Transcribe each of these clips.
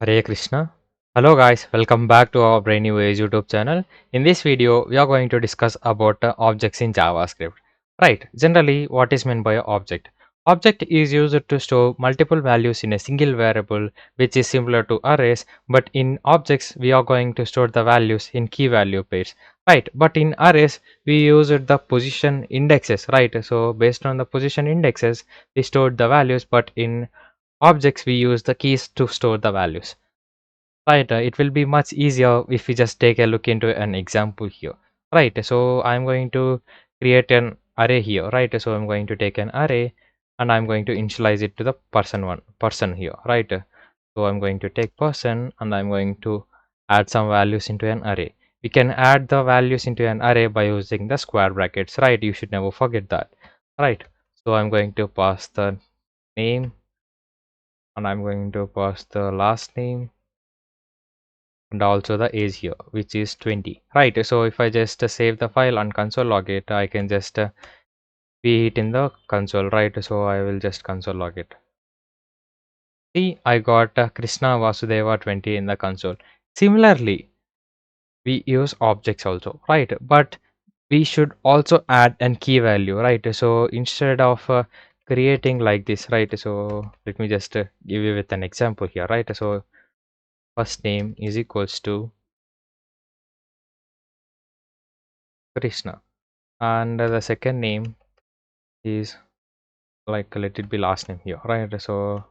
Hare Krishna. Hello guys, welcome back to our Brainy Voyage YouTube channel. In this video, we are going to discuss about objects in JavaScript. Right, generally what is meant by an object? Object is used to store multiple values in a single variable which is similar to arrays, but in objects we are going to store the values in key value pairs. Right, but in arrays we use the position indexes, right? So based on the position indexes we stored the values, but in objects we use the keys to store the values. Right, it will be much easier if we just take a look into an example here. Right, so I'm going to create an array here. Right, so I'm going to take an array and I'm going to initialize it to the person here. Right, so I'm going to take person and I'm going to add some values into an array. We can add the values into an array by using the square brackets. Right, you should never forget that. Right, so I'm going to pass the name and I'm going to pass the last name and also the age here, which is 20. Right, so if I just save the file and console log it, I can just see it in the console. Right, so I will just console log it. See, I got Krishna Vasudeva 20 in the console. Similarly, we use objects also, right? But we should also add an key value, right? So instead of creating like this, right? So let me just give you with an example here, right? So first name is equals to Krishna, and the second name is, like, let it be last name here, right? So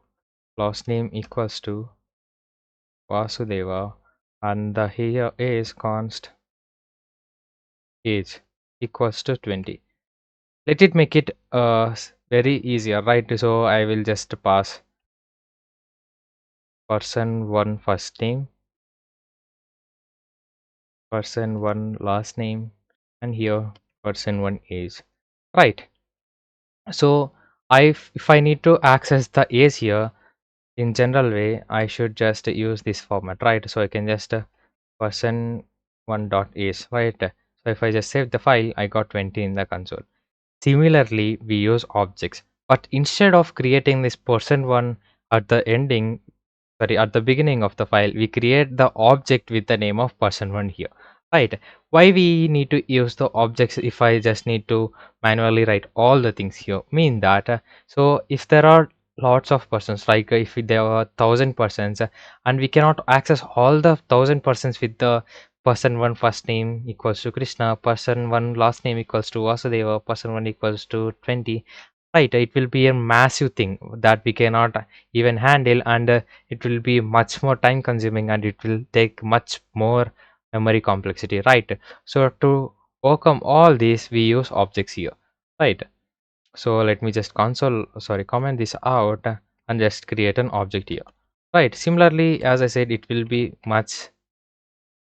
last name equals to Vasudeva, and the here is const age equals to 20. Let it make it very easier, right? So I will just pass person 1 first name, person 1 last name, and here person 1 age, right? So if I need to access the age here in general way, I should just use this format, right? So I can just person 1 dot is, right? So if I just save the file, I got 20 in the console. Similarly, we use objects, but instead of creating this person 1 at the ending, sorry, at the beginning of the file, we create the object with the name of person 1 here, right? Why we need to use the objects if I just need to manually write all the things here? Mean that so if there are lots of persons, like if there are 1,000 persons, and we cannot access all the 1,000 persons with the person 1 first name equals to Krishna, person 1 last name equals to Vasudeva, person 1 equals to 20, right? It will be a massive thing that we cannot even handle, and it will be much more time consuming, and it will take much more memory complexity, right? So to overcome all this, we use objects here, right? So let me just comment this out and just create an object here, right? Similarly, as I said, it will be much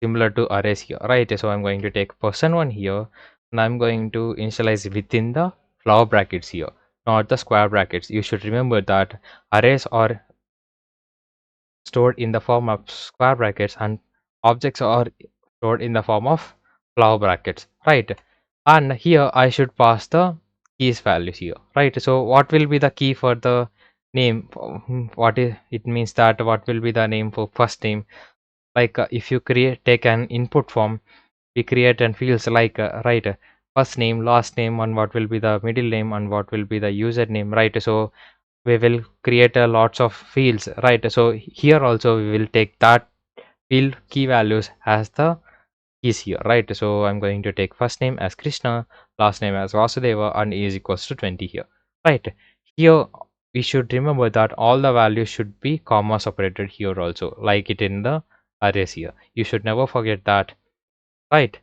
similar to arrays here, right? So I'm going to take person 1 here and I'm going to initialize within the flower brackets here, not the square brackets. You should remember that arrays are stored in the form of square brackets and objects are stored in the form of flower brackets, right? And here I should pass the keys values here, right? So what will be the key for the name? What is it? Means that what will be the name for first name? Like if you take an input form, we create and fields like right, first name, last name, and what will be the middle name, and what will be the username, right? So we will create a lots of fields, right? So here also we will take that field key values as the keys here, right? So I'm going to take first name as Krishna, last name as Vasudeva, and is equals to 20 here, right? Here we should remember that all the values should be comma separated here also, like it in the arrays here. You should never forget that, right?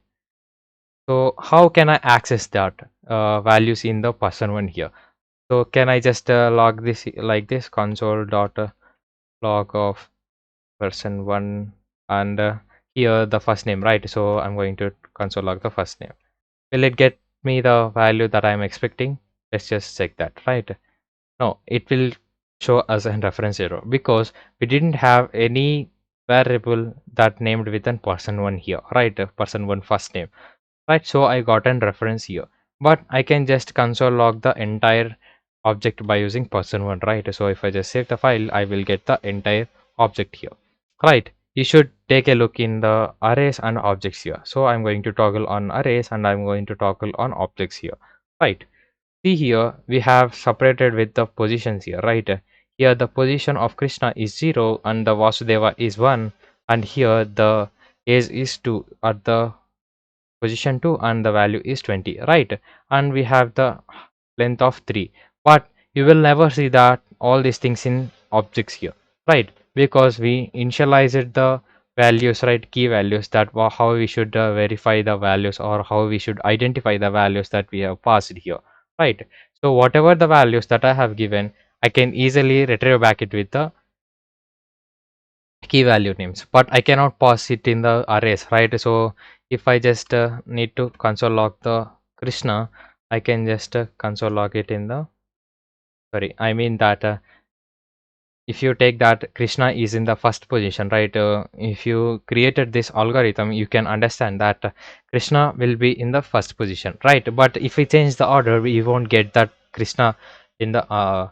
So how can I access that values in the person 1 here? So can I just log this like this, console dot log of person 1, and here the first name, right? So I'm going to console log the first name. Will it get me the value that I'm expecting? Let's just check that, right? No, it will show us a reference error because we didn't have any variable that named with an person 1 here, right? Person 1 first name, right? So I got an reference here, but I can just console log the entire object by using person 1, right? So if I just save the file, I will get the entire object here, right? You should take a look in the arrays and objects here. So I'm going to toggle on arrays and I'm going to toggle on objects here, right? See here, we have separated with the positions here, right? Here the position of Krishna is 0 and the Vasudeva is 1, and here the age is 2 at the position 2 and the value is 20, right? And we have the length of 3, but you will never see that all these things in objects here, right? Because we initialized the values, right? Key values, that how we should verify the values or how we should identify the values that we have passed here, right? So whatever the values that I have given, I can easily retrieve back it with the key value names, but I cannot pass it in the arrays, right? So if I just need to console log the Krishna, I can just console log it in the, sorry, I mean that if you take that Krishna is in the first position, right? If you created this algorithm, you can understand that Krishna will be in the first position, right? But if we change the order, we won't get that Krishna in the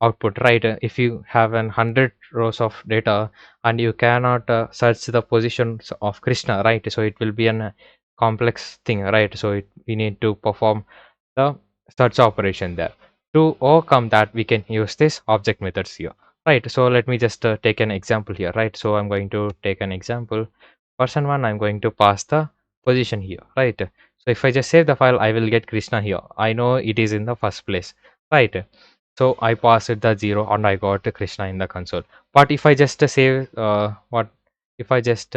output, right? If you have 100 rows of data and you cannot search the positions of Krishna, right? So it will be a complex thing, right? So we need to perform the search operation there. To overcome that, we can use this object methods here, right? So let me just take an example here, right? So I'm going to take an example. Person 1, I'm going to pass the position here, right? So if I just save the file, I will get Krishna here. I know it is in the first place, right? So I passed it the 0 and I got Krishna in the console. But if I just save what if I just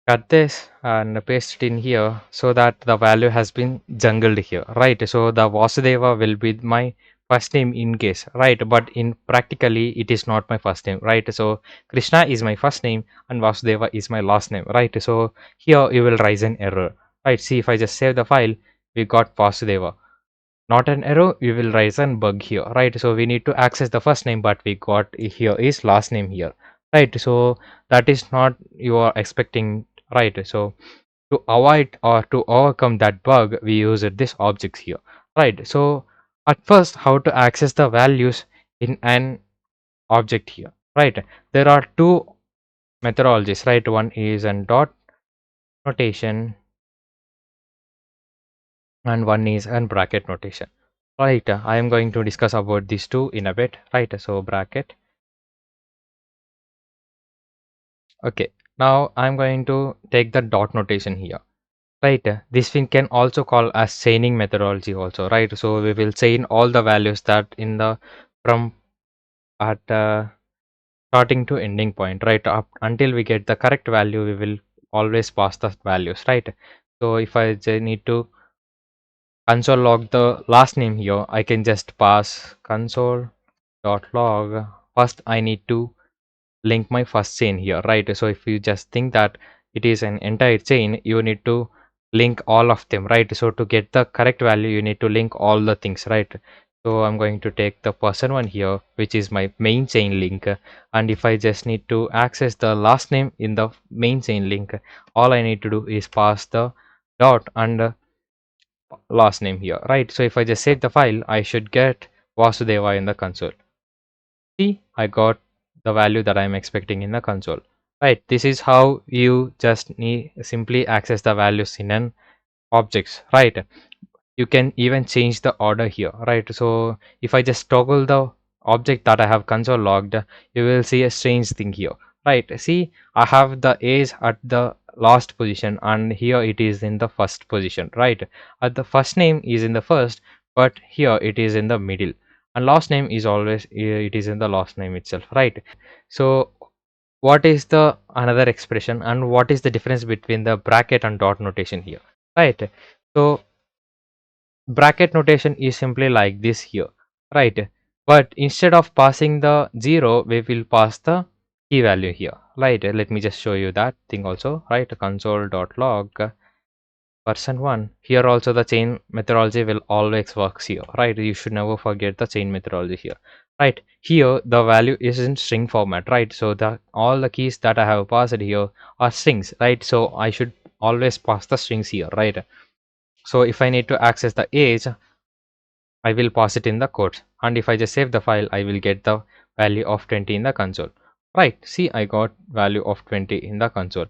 cut this and paste it in here, so that the value has been jungled here, right? So the Vasudeva will be my first name in case, right? But in practically it is not my first name, right? So Krishna is my first name and Vasudeva is my last name, right? So here you will raise an error, right? See, if I just save the file, we got Vasudeva, not an error, we will raise an bug here, right? So we need to access the first name, but we got here is last name here, right? So that is not you are expecting, right? So to avoid or to overcome that bug, we use this objects here, right? So at first, how to access the values in an object here, right? There are two methodologies, right? One is an dot notation and one is an bracket notation, right? I am going to discuss about these two in a bit, right? So bracket, okay. Now I'm going to take the dot notation here, right? This thing can also call as chaining methodology also, right? So we will chain all the values that in the from at starting to ending point, right? Up until we get the correct value, we will always pass the values, right? So if I need to console log the last name here, I can just pass console dot log. First I need to link my first chain here, right? So if you just think that it is an entire chain, you need to link all of them, right? So to get the correct value, you need to link all the things, right? So I'm going to take the person one here, which is my main chain link, and if I just need to access the last name in the main chain link, all I need to do is pass the dot and last name here, right? So if I just save the file, I should get Vasudeva in the console. See, I got the value that I'm expecting in the console, right? This is how you just need simply access the values in an objects, right? You can even change the order here, right? So if I just toggle the object that I have console logged, you will see a strange thing here, right? See, I have the age at the last position and here it is in the first position, right? At the first name is in the first, but here it is in the middle, and last name is always it is in the last name itself, right? So what is the another expression and what is the difference between the bracket and dot notation here, right? So bracket notation is simply like this here, right? But instead of passing the 0, we will pass the key value here, right? Let me just show you that thing also, right? Console.log person 1, here also the chain methodology will always works here, right? You should never forget the chain methodology here, right? Here the value is in string format, right? So the all the keys that I have passed here are strings, right? So I should always pass the strings here, right? So if I need to access the age, I will pass it in the code, and if I just save the file, I will get the value of 20 in the console. Right, see, I got value of 20 in the console.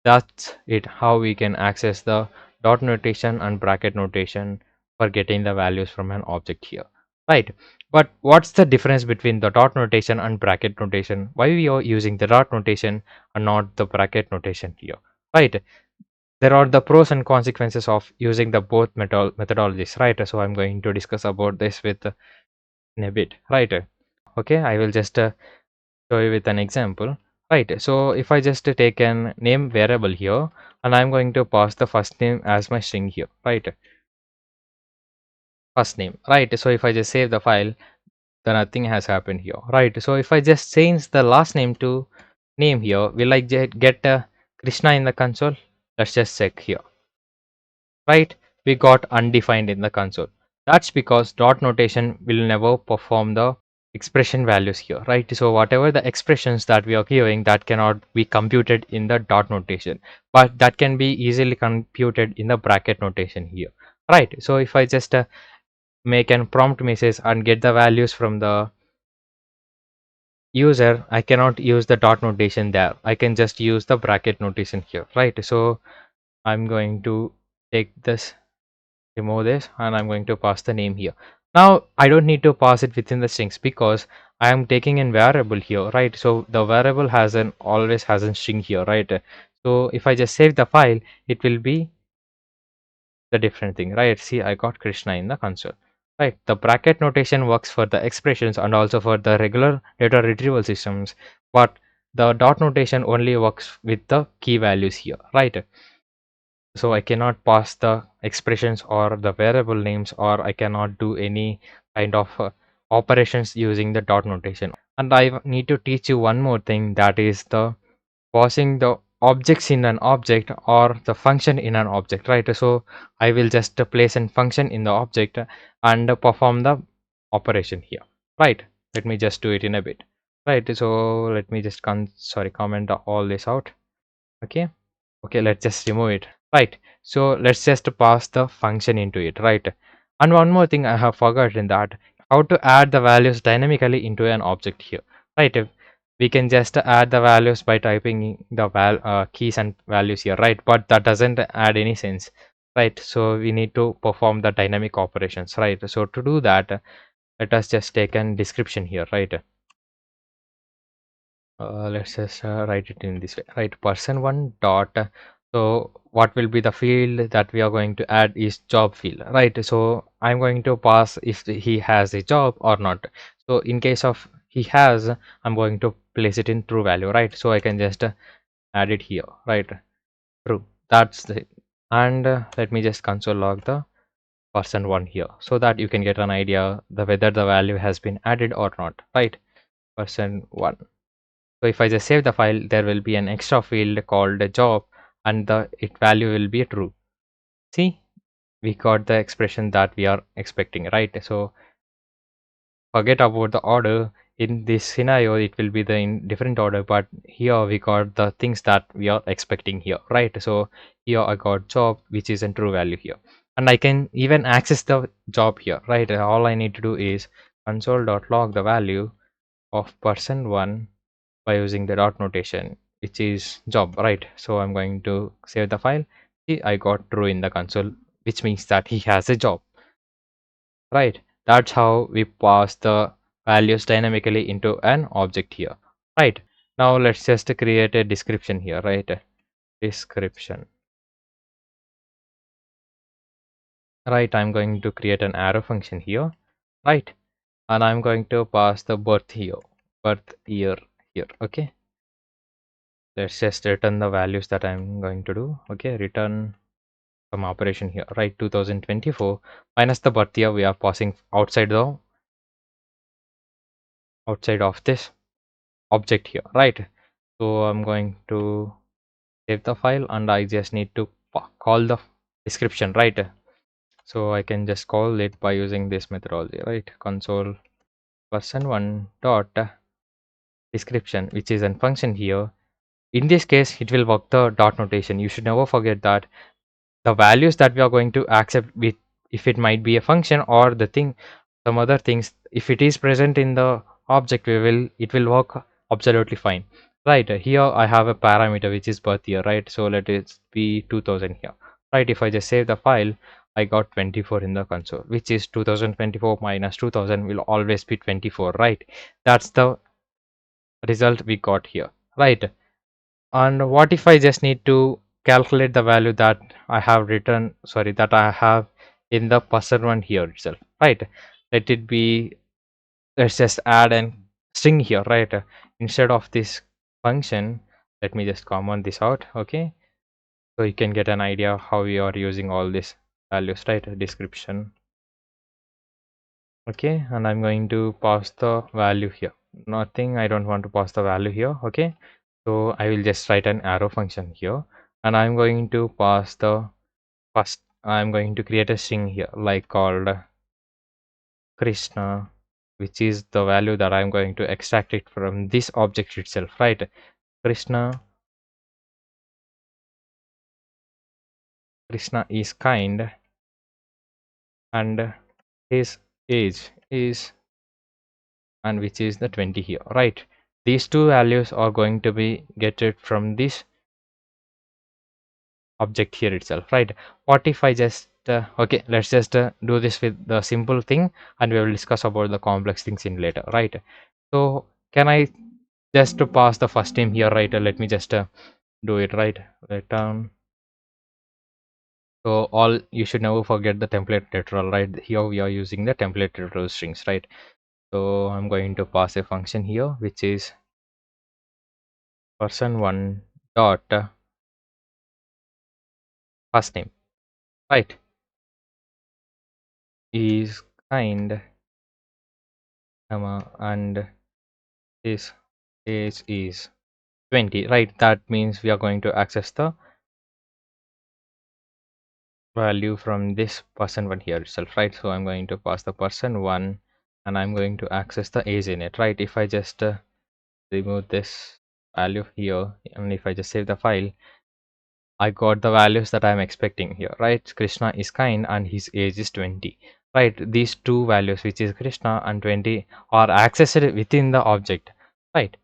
That's it, how we can access the dot notation and bracket notation for getting the values from an object here. Right, but what's the difference between the dot notation and bracket notation? Why we are using the dot notation and not the bracket notation here? Right, there are the pros and consequences of using the both methodologies, right? So I'm going to discuss about this with in a bit, right? Okay, I will just show you with an example, right? So if I just take an name variable here, and I'm going to pass the first name as my string here, right? First name, right? So if I just save the file, then nothing has happened here, right? So if I just change the last name to name here, will I get Krishna in the console? Let's just check here. Right, we got undefined in the console. That's because dot notation will never perform the expression values here, right? So whatever the expressions that we are giving, that cannot be computed in the dot notation, but that can be easily computed in the bracket notation here, right? So if I just make an prompt message and get the values from the user, I cannot use the dot notation there. I can just use the bracket notation here, right? So I'm going to take this, remove this, and I'm going to pass the name here. Now I don't need to pass it within the strings because I am taking in variable here, right? So the variable has an always has a string here, right? So if I just save the file, it will be the different thing, right? See, I got Krishna in the console, right? The bracket notation works for the expressions and also for the regular data retrieval systems, but the dot notation only works with the key values here, right? So I cannot pass the expressions or the variable names, or I cannot do any kind of operations using the dot notation. And I need to teach you one more thing, that is the passing the objects in an object or the function in an object, right? So I will just place a function in the object and perform the operation here, right? Let me just do it in a bit, right? So let me just comment all this out. Okay, okay, let's just remove it, right? So let's just pass the function into it, right? And one more thing I have forgotten, that how to add the values dynamically into an object here, right? We can just add the values by typing in the keys and values here, right? But that doesn't add any sense, right? So we need to perform the dynamic operations, right? So to do that, let us just take an description here, right? Let's just write it in this way, right? Person1 dot, so what will be the field that we are going to add is job field, right? So I'm going to pass if he has a job or not. So in case of he has, I'm going to place it in true value, right? So I can just add it here, right? True, that's the, and let me just console log the person1 here so that you can get an idea the whether the value has been added or not, right? Person1. So if I just save the file, there will be an extra field called a job, and the it value will be true. See, we got the expression that we are expecting, right? So forget about the order. In this scenario, it will be the in different order, but here we got the things that we are expecting here, right? So here I got job, which is a true value here, and I can even access the job here, right? All I need to do is console.log the value of person1 by using the dot notation, which is job, right? So I'm going to save the file. See, I got true in the console, which means that he has a job, right? That's how we pass the values dynamically into an object here, right? Now let's just create a description here, right? Description, right? I'm going to create an arrow function here, right? And I'm going to pass the birth here, birth year here. Okay, let's just return the values that I'm going to do. Okay, return some operation here, right? 2024 minus the birth year we are passing outside of this object here, right? So I'm going to save the file, and I just need to call the description, right? So I can just call it by using this methodology, right? Console person1 dot description, which is a function here. In this case, it will work the dot notation. You should never forget that the values that we are going to accept with, if it might be a function or the thing, some other things, if it is present in the object, it will work absolutely fine. Right, here I have a parameter which is birth year, right? So let it be 2000 here. Right, if I just save the file, I got 24 in the console, which is 2024 minus 2000 will always be 24, right? That's the result we got here, right? And what if I just need to calculate the value that I have written, sorry, that I have in the person one here itself, right? Let it be, let's just add an string here, right? Instead of this function, let me just comment this out, okay? So you can get an idea how we are using all these values, right? Description, okay? And I'm going to pass the value here. Nothing, I don't want to pass the value here, okay? So I will just write an arrow function here, and I'm going to pass the first, I'm going to create a string here like called Krishna, which is the value that I'm going to extract it from this object itself, right? Krishna is kind and his age is, and which is the 20 here, right? These two values are going to be get it from this object here itself, right? What if I just okay, let's just do this with the simple thing, and we will discuss about the complex things in later, right? So can I just to pass the first name here, right? Let me just do it, right? Return. So all, you should never forget the template literal, right? Here we are using the template literal strings, right? So I'm going to pass a function here which is person1 dot first name, right? Is kind, and his age is 20, right? That means we are going to access the value from this person1 here itself, right? So I'm going to pass the person1, and I'm going to access the age in it, right? If I just remove this value here, and if I just save the file, I got the values that I'm expecting here, right? Krishna is kind and his age is 20, right? These two values, which is Krishna and 20, are accessed within the object, right?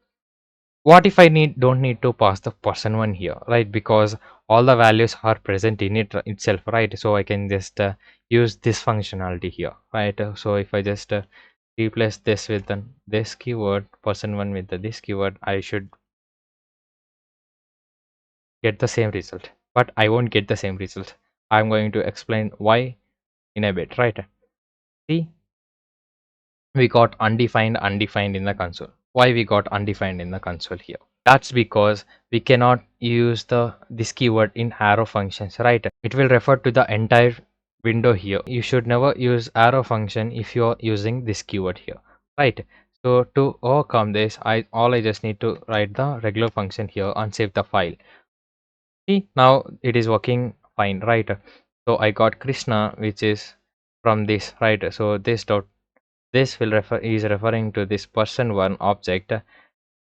What if I don't need to pass the person one here, right? Because all the values are present in it itself, right? So I can just use this functionality here, right? So if I just replace this with this keyword, person one with this keyword, I should get the same result, but I won't get the same result. I'm going to explain why in a bit, right? See, we got undefined in the console. Why we got undefined in the console here? That's because we cannot use this keyword in arrow functions, right? It will refer to the entire window here. You should never use arrow function if you're using this keyword here, right? So to overcome this, I just need to write the regular function here and save the file. See, now it is working fine, right? So I got Krishna, which is from this, right? So this will is referring to this person one object,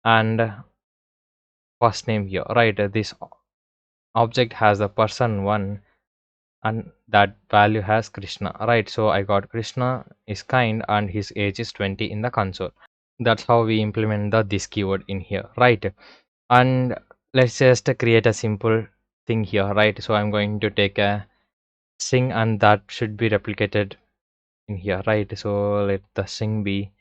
and first name here, right? This object has the person one, and that value has Krishna, right? So I got Krishna is kind and his age is 20 in the console. That's how we implement the this keyword in here, right? And let's just create a simple thing here, right? So I'm going to take a string, and that should be replicated in here, right? So let the string be,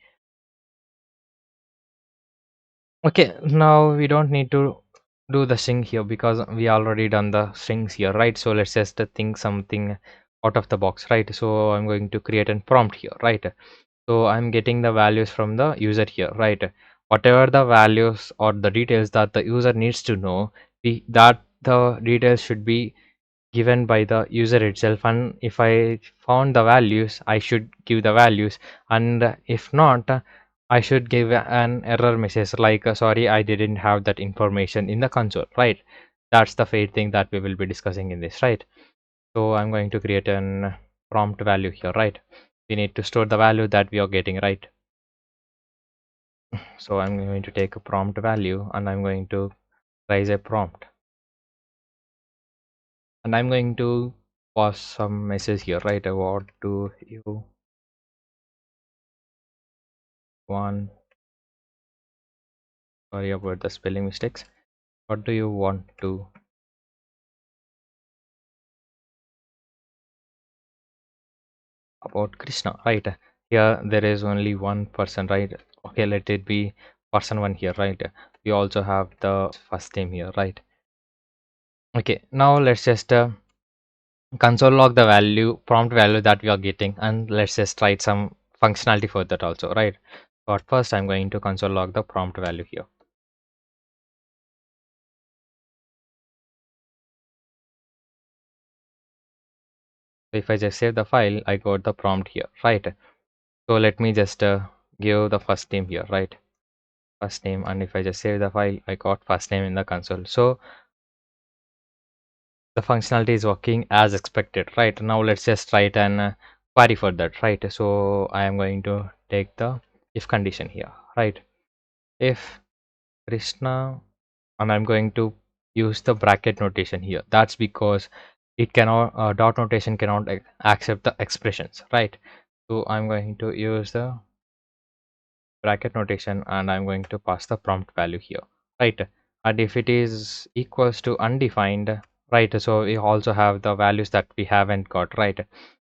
okay. Now we don't need to do the string here because we already done the strings here, right? So let's just think something out of the box, right? So I'm going to create a prompt here, right? So I'm getting the values from the user here, right? Whatever the values or the details that the user needs to know, that the details should be given by the user itself, and if I found the values, I should give the values, and if not, I should give an error message like sorry, I didn't have that information in the console, right? That's the fair thing that we will be discussing in this, right? So I'm going to create an prompt value here, right? We need to store the value that we are getting, right? So I'm going to take a prompt value, and I'm going to raise a prompt, and I'm going to pass some message here, right? What do you want Sorry about the spelling mistakes. What do you want to about Krishna, right? Here there is only one person, right? Okay, let it be person one here, right? We also have the first name here, right? Okay, now let's just console log the value, prompt value that we are getting, and let's just write some functionality for that also, right? But first I'm going to console log the prompt value here. So if I just save the file, I got the prompt here, right? So let me just give the first name here, right? First name, and if I just save the file, I got first name in the console. So the functionality is working as expected, right? Now let's just write an query for that, right? So I am going to take the if condition here, right? If Krishna, and I'm going to use the bracket notation here. That's because it cannot dot notation cannot accept the expressions, right? So I'm going to use the bracket notation, and I'm going to pass the prompt value here, right? And if it is equals to undefined, right? So we also have the values that we haven't got, right?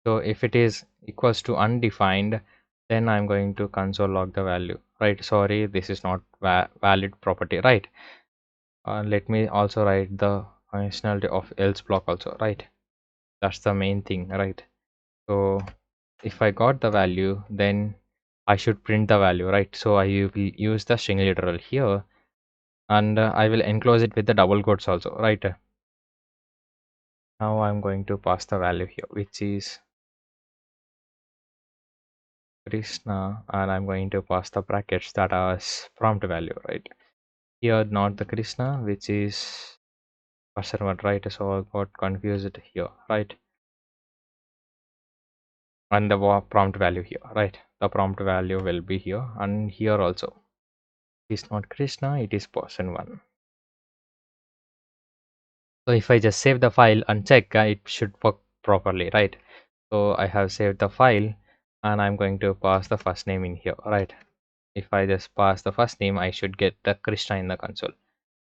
So if it is equals to undefined, then I'm going to console log the value, right? Sorry, this is not valid property, right? Let me also write the functionality of else block also, right? That's the main thing, right? So if I got the value, then I should print the value, right? So I will use the string literal here, and I will enclose it with the double quotes also, right? Now I'm going to pass the value here, which is Krishna, and I'm going to pass the brackets that are prompt value, right? Here, not the Krishna, which is person one, right? So I got confused here, right? And the prompt value here, right? The prompt value will be here, and here also. It's not Krishna, it is person one. So if I just save the file and check, it should work properly, right? So I have saved the file, and I'm going to pass the first name in here, right? If I just pass the first name, I should get the Krishna in the console.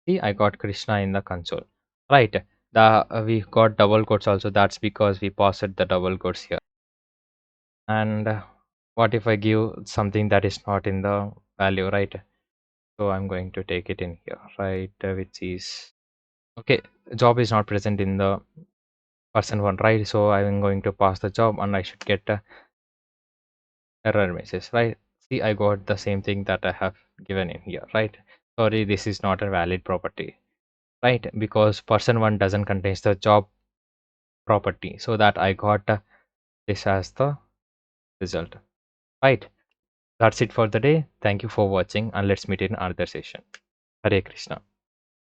See, I got Krishna in the console, right? The we got double quotes also. That's because we passed the double quotes here. And what if I give something that is not in the value, right? So I'm going to take it in here, right? Which is okay. Job is not present in the person one, right? So I'm going to pass the job, and I should get a error message, right? See, I got the same thing that I have given in here, right? Sorry, this is not a valid property, right? Because person one doesn't contain the job property, so that I got this as the result, right? That's it for the day. Thank you for watching, and let's meet in another session. Hare Krishna.